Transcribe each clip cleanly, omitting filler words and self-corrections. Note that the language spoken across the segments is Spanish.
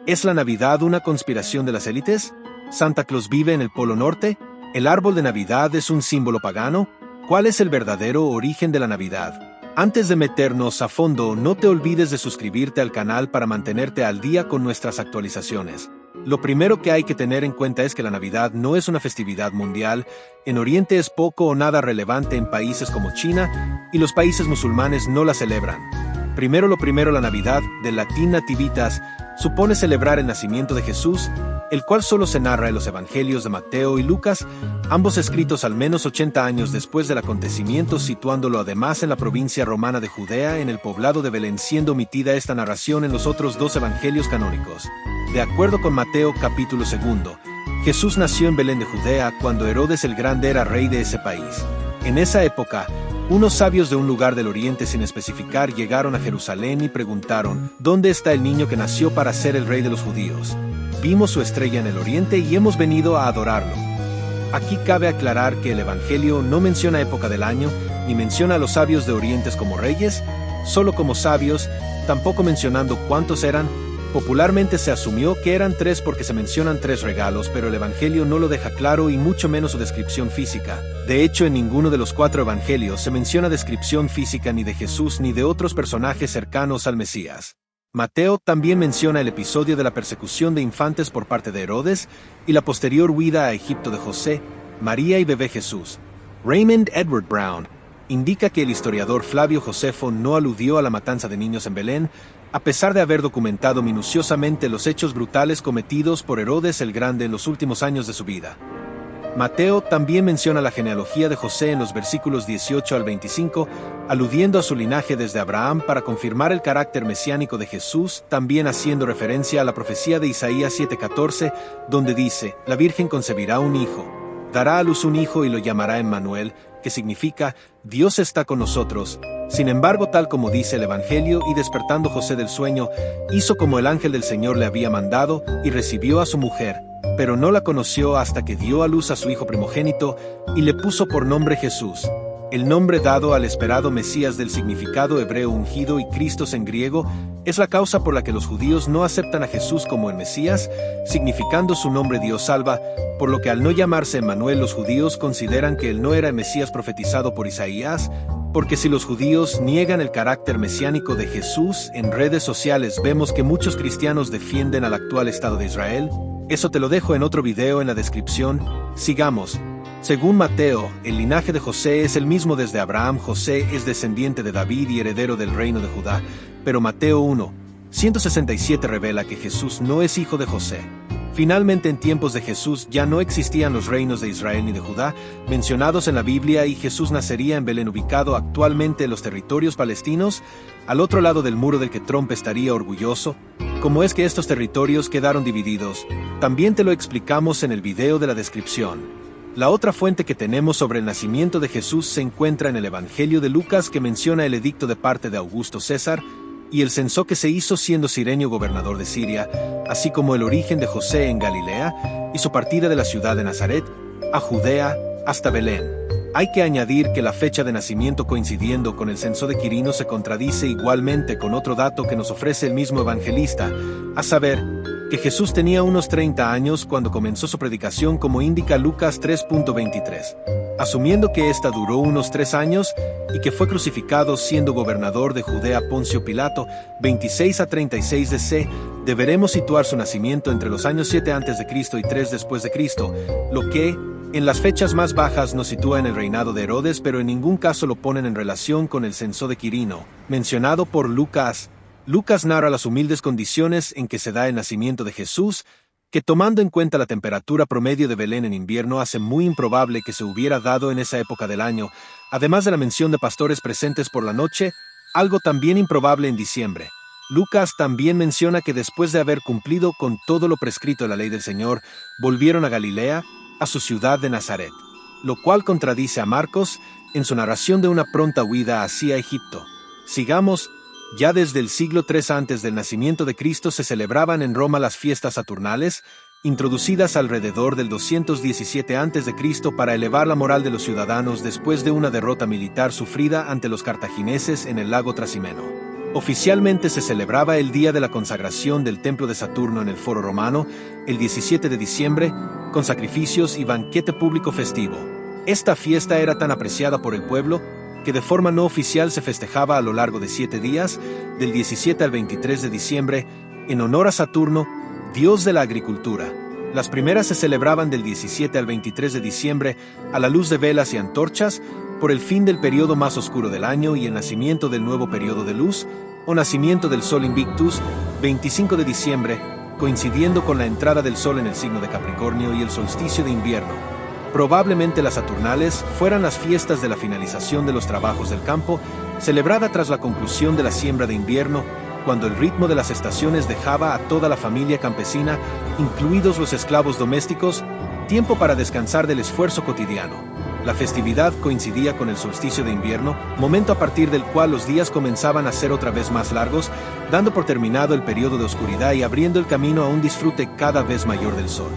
¿Es la Navidad una conspiración de las élites? ¿Santa Claus vive en el Polo Norte? ¿El árbol de Navidad es un símbolo pagano? ¿Cuál es el verdadero origen de la Navidad? Antes de meternos a fondo, no te olvides de suscribirte al canal para mantenerte al día con nuestras actualizaciones. Lo primero que hay que tener en cuenta es que la Navidad no es una festividad mundial. En Oriente es poco o nada relevante en países como China, y los países musulmanes no la celebran. Primero, la Navidad, del latín nativitas, supone celebrar el nacimiento de Jesús, el cual solo se narra en los evangelios de Mateo y Lucas, ambos escritos al menos 80 años después del acontecimiento, situándolo además en la provincia romana de Judea, en el poblado de Belén, siendo omitida esta narración en los otros dos evangelios canónicos. De acuerdo con Mateo capítulo 2, Jesús nació en Belén de Judea cuando Herodes el Grande era rey de ese país. En esa época, unos sabios de un lugar del oriente sin especificar llegaron a Jerusalén y preguntaron: ¿Dónde está el niño que nació para ser el rey de los judíos? Vimos su estrella en el oriente y hemos venido a adorarlo. Aquí cabe aclarar que el Evangelio no menciona época del año, ni menciona a los sabios de orientes como reyes, solo como sabios, tampoco mencionando cuántos eran. Popularmente se asumió que eran 3 porque se mencionan 3 regalos, pero el Evangelio no lo deja claro y mucho menos su descripción física. De hecho, en ninguno de los 4 evangelios se menciona descripción física ni de Jesús ni de otros personajes cercanos al Mesías. Mateo también menciona el episodio de la persecución de infantes por parte de Herodes y la posterior huida a Egipto de José, María y bebé Jesús. Raymond Edward Brown indica que el historiador Flavio Josefo no aludió a la matanza de niños en Belén, a pesar de haber documentado minuciosamente los hechos brutales cometidos por Herodes el Grande en los últimos años de su vida. Mateo también menciona la genealogía de José en los versículos 18 al 25, aludiendo a su linaje desde Abraham para confirmar el carácter mesiánico de Jesús, también haciendo referencia a la profecía de Isaías 7:14, donde dice: «La Virgen concebirá un hijo, dará a luz un hijo y lo llamará Emmanuel», que significa «Dios está con nosotros». Sin embargo, tal como dice el Evangelio, y despertando José del sueño, hizo como el ángel del Señor le había mandado, y recibió a su mujer, pero no la conoció hasta que dio a luz a su hijo primogénito, y le puso por nombre Jesús, el nombre dado al esperado Mesías del significado hebreo ungido y Cristos en griego. Es la causa por la que los judíos no aceptan a Jesús como el Mesías, significando su nombre Dios salva, por lo que al no llamarse Emmanuel los judíos consideran que él no era el Mesías profetizado por Isaías, porque si los judíos niegan el carácter mesiánico de Jesús, en redes sociales vemos que muchos cristianos defienden al actual Estado de Israel. Eso te lo dejo en otro video en la descripción. Sigamos. Según Mateo, el linaje de José es el mismo desde Abraham. José es descendiente de David y heredero del reino de Judá, pero Mateo 1:167 revela que Jesús no es hijo de José. Finalmente, en tiempos de Jesús ya no existían los reinos de Israel ni de Judá, mencionados en la Biblia, y Jesús nacería en Belén, ubicado actualmente en los territorios palestinos, al otro lado del muro del que Trump estaría orgulloso. ¿Cómo es que estos territorios quedaron divididos? También te lo explicamos en el video de la descripción. La otra fuente que tenemos sobre el nacimiento de Jesús se encuentra en el Evangelio de Lucas, que menciona el edicto de parte de Augusto César y el censo que se hizo siendo Cirenio gobernador de Siria, así como el origen de José en Galilea y su partida de la ciudad de Nazaret a Judea hasta Belén. Hay que añadir que la fecha de nacimiento coincidiendo con el censo de Quirino se contradice igualmente con otro dato que nos ofrece el mismo evangelista, a saber, que Jesús tenía unos 30 años cuando comenzó su predicación, como indica Lucas 3:23. Asumiendo que ésta duró unos 3 años y que fue crucificado siendo gobernador de Judea Poncio Pilato, 26 a 36 DC, deberemos situar su nacimiento entre los años 7 a.C. y 3 después de Cristo, lo que, en las fechas más bajas, nos sitúa en el reinado de Herodes, pero en ningún caso lo ponen en relación con el censo de Quirino, mencionado por Lucas. Lucas narra las humildes condiciones en que se da el nacimiento de Jesús, que tomando en cuenta la temperatura promedio de Belén en invierno hace muy improbable que se hubiera dado en esa época del año, además de la mención de pastores presentes por la noche, algo también improbable en diciembre. Lucas también menciona que después de haber cumplido con todo lo prescrito en la ley del Señor, volvieron a Galilea, a su ciudad de Nazaret, lo cual contradice a Marcos en su narración de una pronta huida hacia Egipto. Sigamos. Ya desde el siglo III antes del nacimiento de Cristo se celebraban en Roma las fiestas saturnales, introducidas alrededor del 217 a.C. para elevar la moral de los ciudadanos después de una derrota militar sufrida ante los cartagineses en el lago Trasimeno. Oficialmente se celebraba el día de la consagración del templo de Saturno en el Foro Romano, el 17 de diciembre, con sacrificios y banquete público festivo. Esta fiesta era tan apreciada por el pueblo que de forma no oficial se festejaba a lo largo de 7 días, del 17 al 23 de diciembre, en honor a Saturno, dios de la agricultura. Las primeras se celebraban del 17 al 23 de diciembre a la luz de velas y antorchas, por el fin del periodo más oscuro del año y el nacimiento del nuevo periodo de luz, o nacimiento del Sol Invictus, 25 de diciembre, coincidiendo con la entrada del Sol en el signo de Capricornio y el solsticio de invierno. Probablemente las Saturnales fueran las fiestas de la finalización de los trabajos del campo, celebrada tras la conclusión de la siembra de invierno, cuando el ritmo de las estaciones dejaba a toda la familia campesina, incluidos los esclavos domésticos, tiempo para descansar del esfuerzo cotidiano. La festividad coincidía con el solsticio de invierno, momento a partir del cual los días comenzaban a ser otra vez más largos, dando por terminado el periodo de oscuridad y abriendo el camino a un disfrute cada vez mayor del sol.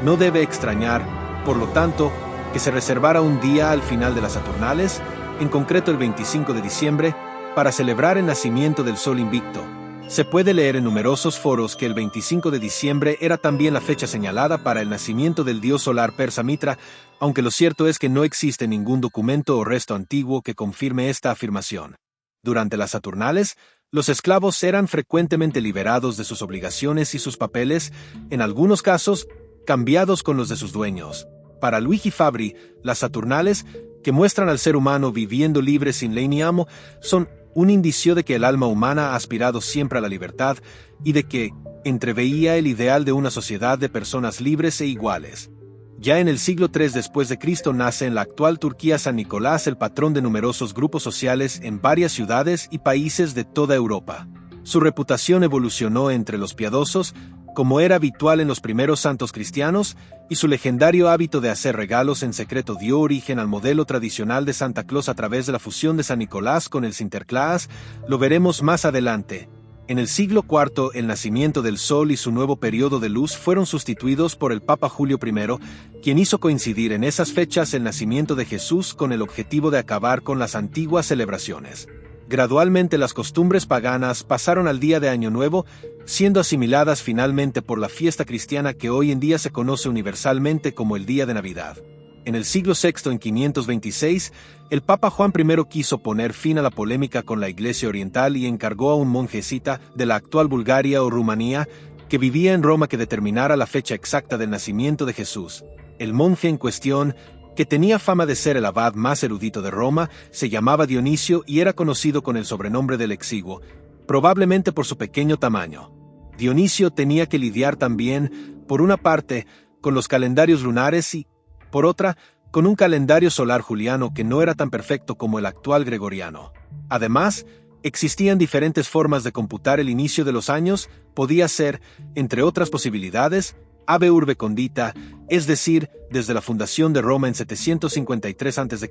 No debe extrañar, por lo tanto, que se reservara un día al final de las Saturnales, en concreto el 25 de diciembre, para celebrar el nacimiento del Sol Invicto. Se puede leer en numerosos foros que el 25 de diciembre era también la fecha señalada para el nacimiento del dios solar persa Mitra, aunque lo cierto es que no existe ningún documento o resto antiguo que confirme esta afirmación. Durante las Saturnales, los esclavos eran frecuentemente liberados de sus obligaciones y sus papeles, en algunos casos, cambiados con los de sus dueños. Para Luigi Fabri, las Saturnales, que muestran al ser humano viviendo libre sin ley ni amo, son un indicio de que el alma humana ha aspirado siempre a la libertad y de que entreveía el ideal de una sociedad de personas libres e iguales. Ya en el siglo III después de Cristo nace en la actual Turquía San Nicolás, el patrón de numerosos grupos sociales en varias ciudades y países de toda Europa. Su reputación evolucionó entre los piadosos, como era habitual en los primeros santos cristianos, y su legendario hábito de hacer regalos en secreto dio origen al modelo tradicional de Santa Claus a través de la fusión de San Nicolás con el Sinterklaas. Lo veremos más adelante. En el siglo IV, el nacimiento del Sol y su nuevo periodo de luz fueron sustituidos por el Papa Julio I, quien hizo coincidir en esas fechas el nacimiento de Jesús con el objetivo de acabar con las antiguas celebraciones. Gradualmente las costumbres paganas pasaron al día de Año Nuevo, siendo asimiladas finalmente por la fiesta cristiana que hoy en día se conoce universalmente como el Día de Navidad. En el siglo VI, en 526, el Papa Juan I quiso poner fin a la polémica con la Iglesia Oriental y encargó a un monje escita de la actual Bulgaria o Rumanía, que vivía en Roma, que determinara la fecha exacta del nacimiento de Jesús. El monje en cuestión, que tenía fama de ser el abad más erudito de Roma, se llamaba Dionisio y era conocido con el sobrenombre del Exiguo, probablemente por su pequeño tamaño. Dionisio tenía que lidiar también, por una parte, con los calendarios lunares y, por otra, con un calendario solar juliano que no era tan perfecto como el actual gregoriano. Además, existían diferentes formas de computar el inicio de los años. Podía ser, entre otras posibilidades, Ave Urbe Condita, es decir, desde la fundación de Roma en 753 a.C.,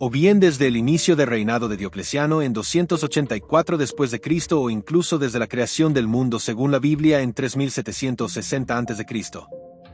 o bien desde el inicio del reinado de Diocleciano en 284 después de Cristo, o incluso desde la creación del mundo según la Biblia en 3760 a.C.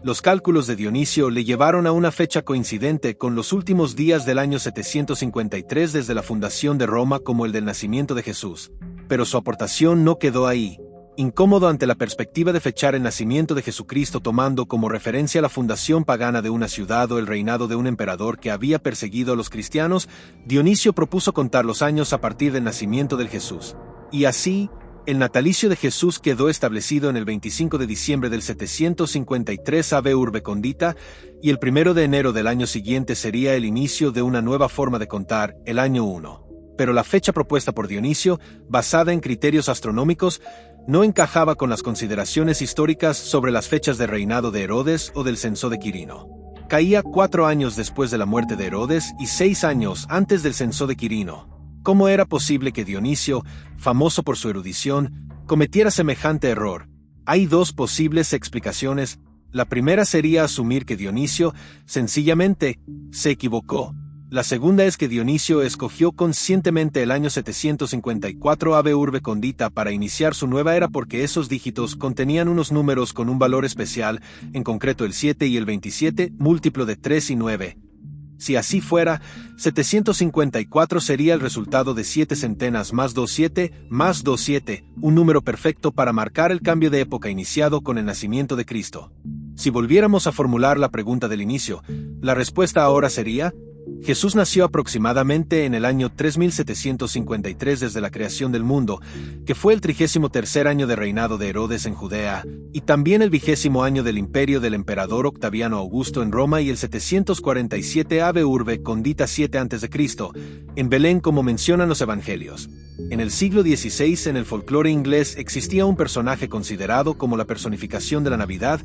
Los cálculos de Dionisio le llevaron a una fecha coincidente con los últimos días del año 753 desde la fundación de Roma como el del nacimiento de Jesús. Pero su aportación no quedó ahí. Incómodo ante la perspectiva de fechar el nacimiento de Jesucristo tomando como referencia la fundación pagana de una ciudad o el reinado de un emperador que había perseguido a los cristianos, Dionisio propuso contar los años a partir del nacimiento del Jesús. Y así, el natalicio de Jesús quedó establecido en el 25 de diciembre del 753 Ave Urbe Condita, y el 1 de enero del año siguiente sería el inicio de una nueva forma de contar, el año 1. Pero la fecha propuesta por Dionisio, basada en criterios astronómicos, no encajaba con las consideraciones históricas sobre las fechas de reinado de Herodes o del censo de Quirino. Caía 4 años después de la muerte de Herodes y 6 años antes del censo de Quirino. ¿Cómo era posible que Dionisio, famoso por su erudición, cometiera semejante error? Hay 2 posibles explicaciones. La primera sería asumir que Dionisio, sencillamente, se equivocó. La segunda es que Dionisio escogió conscientemente el año 754 Ave Urbe Condita para iniciar su nueva era porque esos dígitos contenían unos números con un valor especial, en concreto el 7 y el 27, múltiplo de 3 y 9. Si así fuera, 754 sería el resultado de 7 centenas más 27 más 27, un número perfecto para marcar el cambio de época iniciado con el nacimiento de Cristo. Si volviéramos a formular la pregunta del inicio, la respuesta ahora sería: Jesús nació aproximadamente en el año 3753 desde la creación del mundo, que fue el 33º año de reinado de Herodes en Judea, y también el 20º año del imperio del emperador Octaviano Augusto en Roma y el 747 Ave Urbe Condita 7 a.C., en Belén, como mencionan los evangelios. En el siglo XVI, en el folclore inglés, existía un personaje considerado como la personificación de la Navidad,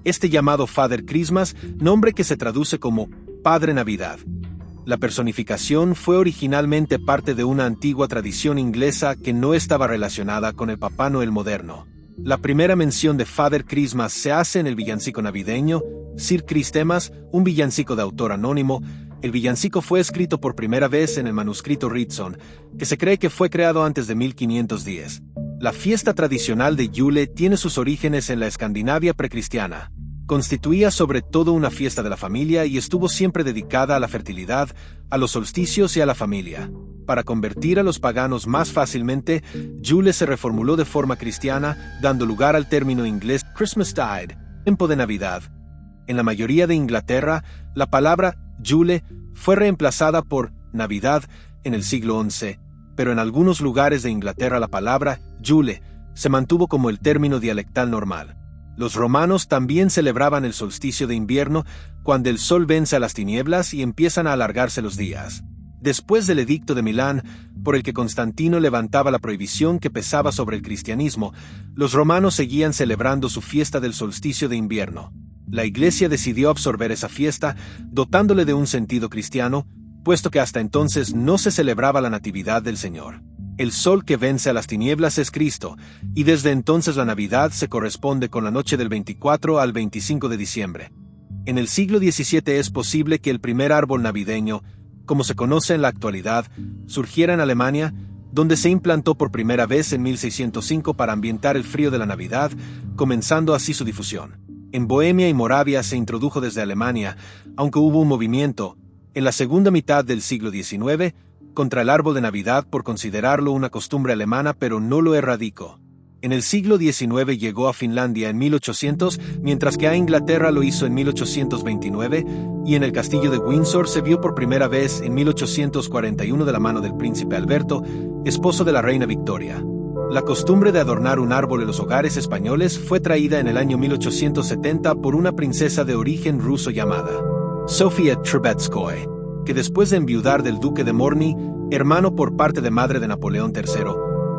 este llamado Father Christmas, nombre que se traduce como Padre Navidad. La personificación fue originalmente parte de una antigua tradición inglesa que no estaba relacionada con el Papá Noel moderno. La primera mención de Father Christmas se hace en el villancico navideño, Sir Christmas, un villancico de autor anónimo. El villancico fue escrito por primera vez en el manuscrito Ritson, que se cree que fue creado antes de 1510. La fiesta tradicional de Yule tiene sus orígenes en la Escandinavia precristiana. Constituía sobre todo una fiesta de la familia y estuvo siempre dedicada a la fertilidad, a los solsticios y a la familia. Para convertir a los paganos más fácilmente, Yule se reformuló de forma cristiana, dando lugar al término inglés Christmastide, tiempo de Navidad. En la mayoría de Inglaterra, la palabra Yule fue reemplazada por Navidad en el siglo XI, pero en algunos lugares de Inglaterra la palabra Yule se mantuvo como el término dialectal normal. Los romanos también celebraban el solsticio de invierno, cuando el sol vence a las tinieblas y empiezan a alargarse los días. Después del Edicto de Milán, por el que Constantino levantaba la prohibición que pesaba sobre el cristianismo, los romanos seguían celebrando su fiesta del solsticio de invierno. La Iglesia decidió absorber esa fiesta, dotándole de un sentido cristiano, puesto que hasta entonces no se celebraba la Natividad del Señor. El sol que vence a las tinieblas es Cristo, y desde entonces la Navidad se corresponde con la noche del 24 al 25 de diciembre. En el siglo XVII es posible que el primer árbol navideño, como se conoce en la actualidad, surgiera en Alemania, donde se implantó por primera vez en 1605 para ambientar el frío de la Navidad, comenzando así su difusión. En Bohemia y Moravia se introdujo desde Alemania, aunque hubo un movimiento, en la segunda mitad del siglo XIX, contra el árbol de Navidad por considerarlo una costumbre alemana, pero no lo erradicó. En el siglo XIX llegó a Finlandia en 1800, mientras que a Inglaterra lo hizo en 1829, y en el castillo de Windsor se vio por primera vez en 1841 de la mano del príncipe Alberto, esposo de la reina Victoria. La costumbre de adornar un árbol en los hogares españoles fue traída en el año 1870 por una princesa de origen ruso llamada Sofía Trubetskoy, que después de enviudar del duque de Morny, hermano por parte de madre de Napoleón III,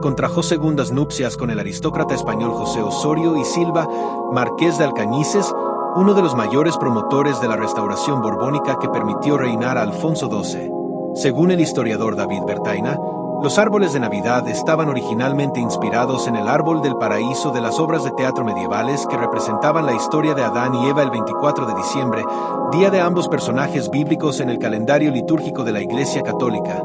contrajo segundas nupcias con el aristócrata español José Osorio y Silva, marqués de Alcañices, uno de los mayores promotores de la restauración borbónica que permitió reinar a Alfonso XII. Según el historiador David Bertaina, los árboles de Navidad estaban originalmente inspirados en el árbol del paraíso de las obras de teatro medievales que representaban la historia de Adán y Eva el 24 de diciembre, día de ambos personajes bíblicos en el calendario litúrgico de la Iglesia Católica.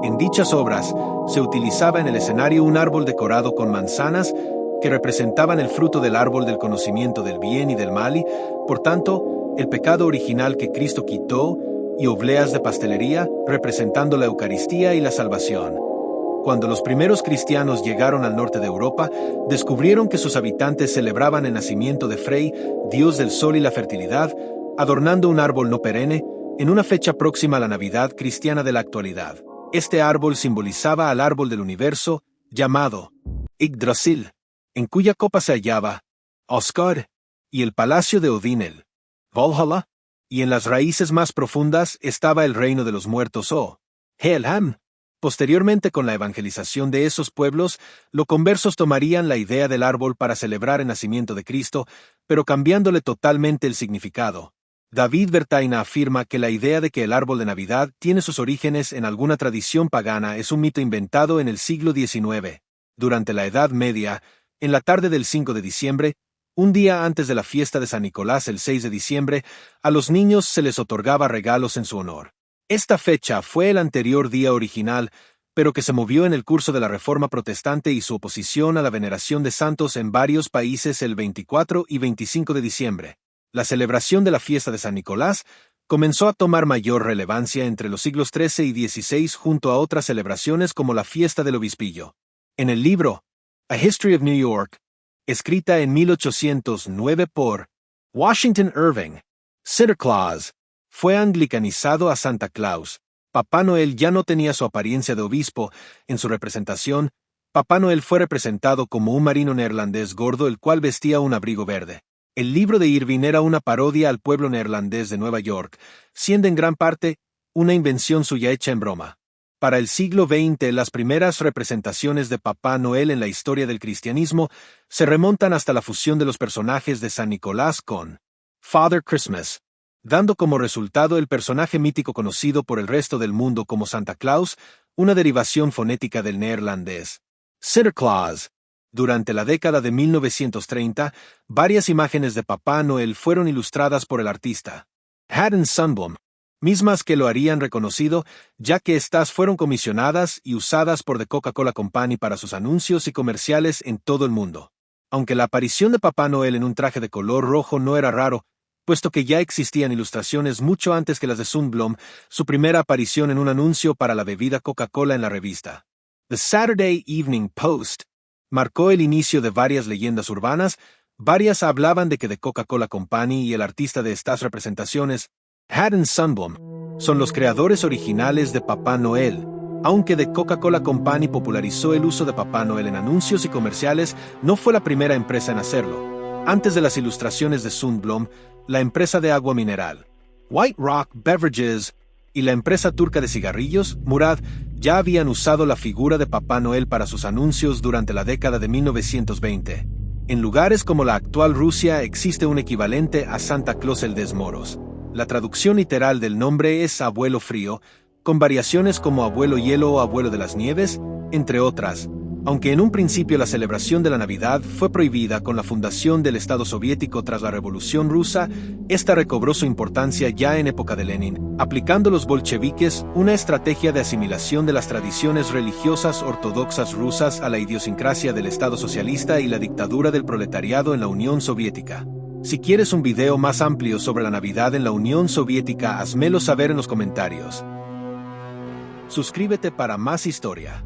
En dichas obras, se utilizaba en el escenario un árbol decorado con manzanas que representaban el fruto del árbol del conocimiento del bien y del mal y, por tanto, el pecado original que Cristo quitó, y obleas de pastelería, representando la Eucaristía y la salvación. Cuando los primeros cristianos llegaron al norte de Europa, descubrieron que sus habitantes celebraban el nacimiento de Frey, dios del sol y la fertilidad, adornando un árbol no perenne, en una fecha próxima a la Navidad cristiana de la actualidad. Este árbol simbolizaba al árbol del universo, llamado Yggdrasil, en cuya copa se hallaba Asgard, y el palacio de Odín, el Valhalla, y en las raíces más profundas estaba el reino de los muertos o Helheim. Posteriormente, con la evangelización de esos pueblos, los conversos tomarían la idea del árbol para celebrar el nacimiento de Cristo, pero cambiándole totalmente el significado. David Bertaina afirma que la idea de que el árbol de Navidad tiene sus orígenes en alguna tradición pagana es un mito inventado en el siglo XIX. Durante la Edad Media, en la tarde del 5 de diciembre, un día antes de la fiesta de San Nicolás el 6 de diciembre, a los niños se les otorgaba regalos en su honor. Esta fecha fue el anterior día original, pero que se movió en el curso de la Reforma Protestante y su oposición a la veneración de santos en varios países el 24 y 25 de diciembre. La celebración de la fiesta de San Nicolás comenzó a tomar mayor relevancia entre los siglos XIII y XVI junto a otras celebraciones como la fiesta del obispillo. En el libro A History of New York, escrita en 1809 por Washington Irving, Santa Claus fue anglicanizado a Santa Claus. Papá Noel ya no tenía su apariencia de obispo. En su representación, Papá Noel fue representado como un marino neerlandés gordo el cual vestía un abrigo verde. El libro de Irving era una parodia al pueblo neerlandés de Nueva York, siendo en gran parte una invención suya hecha en broma. Para el siglo XX, las primeras representaciones de Papá Noel en la historia del cristianismo se remontan hasta la fusión de los personajes de San Nicolás con Father Christmas, dando como resultado el personaje mítico conocido por el resto del mundo como Santa Claus, una derivación fonética del neerlandés Santa Claus. Durante la década de 1930, varias imágenes de Papá Noel fueron ilustradas por el artista Haddon Sundblom, mismas que lo harían reconocido, ya que estas fueron comisionadas y usadas por The Coca-Cola Company para sus anuncios y comerciales en todo el mundo. Aunque la aparición de Papá Noel en un traje de color rojo no era raro, puesto que ya existían ilustraciones mucho antes que las de Sundblom, su primera aparición en un anuncio para la bebida Coca-Cola en la revista The Saturday Evening Post marcó el inicio de varias leyendas urbanas. Varias hablaban de que The Coca-Cola Company y el artista de estas representaciones, Haddon Sundblom, son los creadores originales de Papá Noel. Aunque The Coca-Cola Company popularizó el uso de Papá Noel en anuncios y comerciales, no fue la primera empresa en hacerlo. Antes de las ilustraciones de Sundblom, la empresa de agua mineral, White Rock Beverages, y la empresa turca de cigarrillos, Murad, ya habían usado la figura de Papá Noel para sus anuncios durante la década de 1920. En lugares como la actual Rusia existe un equivalente a Santa Claus el Desmoros. La traducción literal del nombre es Abuelo Frío, con variaciones como Abuelo Hielo o Abuelo de las Nieves, entre otras. Aunque en un principio la celebración de la Navidad fue prohibida con la fundación del Estado soviético tras la Revolución Rusa, esta recobró su importancia ya en época de Lenin, aplicando los bolcheviques una estrategia de asimilación de las tradiciones religiosas ortodoxas rusas a la idiosincrasia del Estado socialista y la dictadura del proletariado en la Unión Soviética. Si quieres un video más amplio sobre la Navidad en la Unión Soviética, házmelo saber en los comentarios. Suscríbete para más historia.